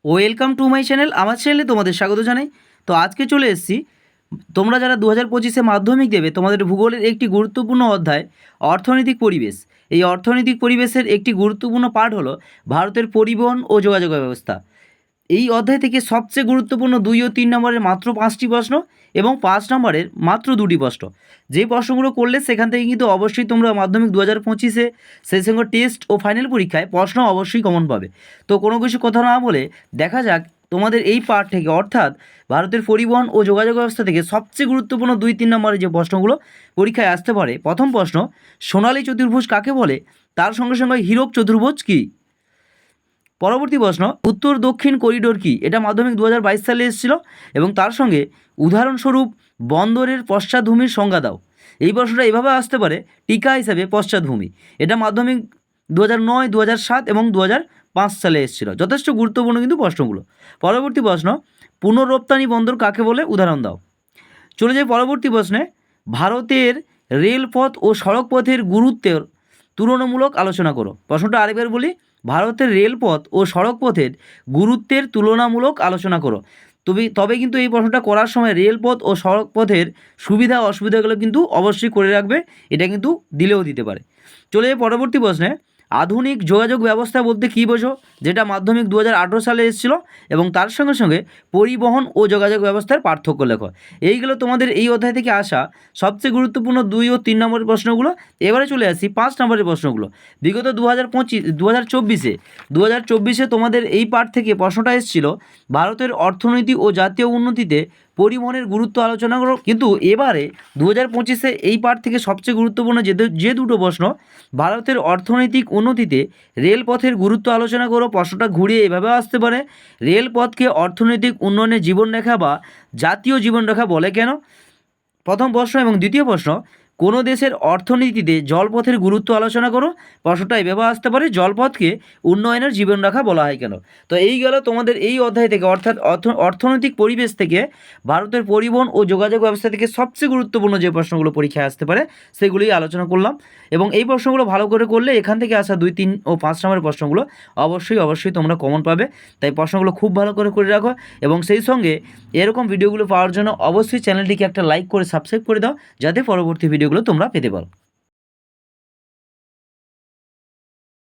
Welcome to my channel. আমার চ্যানেলে তোমাদের স্বাগত জানাই। তো আজকে চলে এসেছি, তোমরা যারা 2025-এ মাধ্যমিক দেবে তোমাদের ভূগোলের একটি গুরুত্বপূর্ণ অধ্যায় অর্থনৈতিক পরিবেশ। এই অর্থনৈতিক পরিবেশের একটি গুরুত্বপূর্ণ পার্ট হলো ভারতের পরিবহন ও যোগাযোগ ব্যবস্থা। এই অধ্যায় থেকে সবচেয়ে গুরুত্বপূর্ণ 2 ও 3 নম্বরের মাত্র 5টি প্রশ্ন এবং 5 নম্বরের মাত্র 2টি প্রশ্ন। যে প্রশ্নগুলো করলে সেখান থেকে কিন্তু অবশ্যই তোমরা মাধ্যমিক 2025-এ সেই সঙ্গে টেস্ট ও ফাইনাল পরীক্ষায় প্রশ্ন অবশ্যই কমন পাবে। তো কোনো কিছু কথা না বলে দেখা যাক তোমাদের এই পার্ট থেকে, অর্থাৎ ভারতের পরিবহন ও যোগাযোগ ব্যবস্থা থেকে সবচেয়ে গুরুত্বপূর্ণ 2-3 নম্বরের যে প্রশ্নগুলো পরীক্ষায় আসতে পারে। প্রথম প্রশ্ন, সোনালী চতুর্ভুজ কাকে বলে? তার সঙ্গে সঙ্গে হীরক চতুর্ভুজ কী? পরবর্তী প্রশ্ন, উত্তর দক্ষিণ করিডোর কি? এটা মাধ্যমিক 2022 সালে এসেছিল। এবং তার সঙ্গে উদাহরণস্বরূপ বন্দরের পশ্চাৎভূমির সংজ্ঞা দাও। এই প্রশ্নটা এভাবে আসতে পারে, টিকা হিসাবে পশ্চাৎভূমি। এটা মাধ্যমিক 2009, 2007 এবং 2005 সালে এসেছিল। যথেষ্ট গুরুত্বপূর্ণ কিন্তু প্রশ্নগুলো। পরবর্তী প্রশ্ন, পুনঃরপ্তানি বন্দর কাকে বলে? উদাহরণ দাও। চলে যাই পরবর্তী প্রশ্নে, ভারতের রেলপথ ও সড়কপথের গুরুত্বের তুলনামূলক আলোচনা করো। প্রশ্নটা আরেকবার বলি, ভারতের রেলপথ ও সড়কপথের গুরুত্বের তুলনামূলক আলোচনা করো। তবে কিন্তু এই প্রশ্নটা করার সময় রেলপথ ও সড়কপথের সুবিধা অসুবিধাগুলো কিন্তু অবশ্যই করে রাখবে। এটা কিন্তু দিলেও দিতে পারে। চলে যাই পরবর্তী প্রশ্নে, আধুনিক যোগাযোগ ব্যবস্থা বলতে কী বোঝো? যেটা মাধ্যমিক 2018 সালে এসেছিল। এবং তার সঙ্গে সঙ্গে পরিবহন ও যোগাযোগ ব্যবস্থার পার্থক্য লেখো। এইগুলো তোমাদের এই অধ্যায় থেকে আসা সবচেয়ে গুরুত্বপূর্ণ 2 ও 3 নম্বরের প্রশ্নগুলো। এবারে চলে আসি 5 নম্বরের প্রশ্নগুলো। বিগত 2024-এ তোমাদের এই পার্ট থেকে প্রশ্নটা এসেছিল, ভারতের অর্থনীতি ও জাতীয় উন্নতিতে পরিবহনের গুরুত্ব আলোচনা করো। কিন্তু এবারে 2025-এ এই পার্ট থেকে সবচেয়ে গুরুত্বপূর্ণ যে দুটো প্রশ্ন, ভারতের অর্থনৈতিক উন্নতিতে রেলপথের গুরুত্ব আলোচনা করো। প্রশ্নটা ঘুরিয়ে এভাবে আসতে পারে, রেলপথকে অর্থনৈতিক উন্নয়নের জীবনরেখা বা জাতীয় জীবনরেখা বলে কেন? প্রথম প্রশ্ন। এবং দ্বিতীয় প্রশ্ন, কোনো দেশের অর্থনীতিতে জলপথের গুরুত্ব আলোচনা করো। প্রশ্নটা এভাবে আসতে পারে, জলপথকে উন্নয়নের জীবনরেখা বলা হয় কেন? তো এই গেল তোমাদের এই অধ্যায় থেকে, অর্থাৎ অর্থনৈতিক পরিবেশ থেকে ভারতের পরিবহন ও যোগাযোগ ব্যবস্থা থেকে সবচেয়ে গুরুত্বপূর্ণ যে প্রশ্নগুলো পরীক্ষায় আসতে পারে সেগুলোই আলোচনা করলাম। এবং এই প্রশ্নগুলো ভালো করে করলে এখান থেকে আসা 2, 3 ও 5 নম্বরের প্রশ্নগুলো অবশ্যই তোমরা কমন পাবে। তাই প্রশ্নগুলো খুব ভালো করে রাখো। এবং সেই সঙ্গে এরকম ভিডিওগুলো পাওয়ার জন্য অবশ্যই চ্যানেলটিকে একটা লাইক করে সাবস্ক্রাইব করে দাও, যাতে পরবর্তী ভিডিওগুলো তোমরা পেতে পারো।